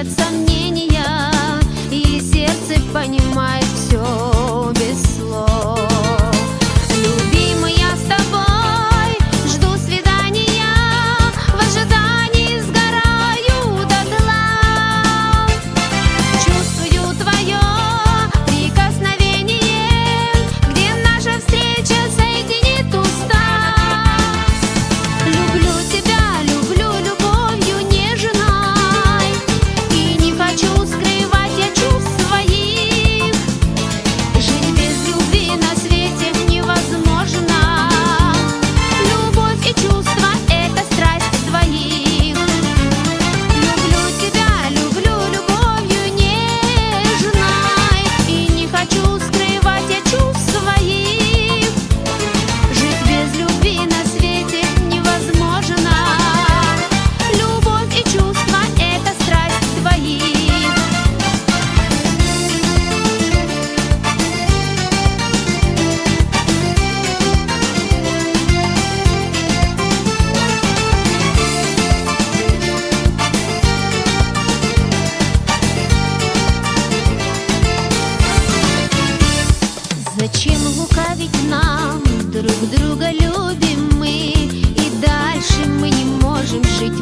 сомнения, и сердце понимает все без слов. Любимый, я с тобой жду свидания, в ожидании сгораю дотла. Чувствую твое прикосновение, где наша встреча соединит уста. Люблю тебя, люблю любовью нежной, и не хочу скрывать я чувств своих. Жить без любви на свете невозможно. Любовь и чувства — это страсть двоих. Люблю тебя, люблю любовью нежной, и не хочу скрывать я чувств своих. Жить без любви на свете невозможно. Любовь и чувства — это страсть двоих. Зачем лукавить нам? Друг друга любим мы, и дальше мы не можем жить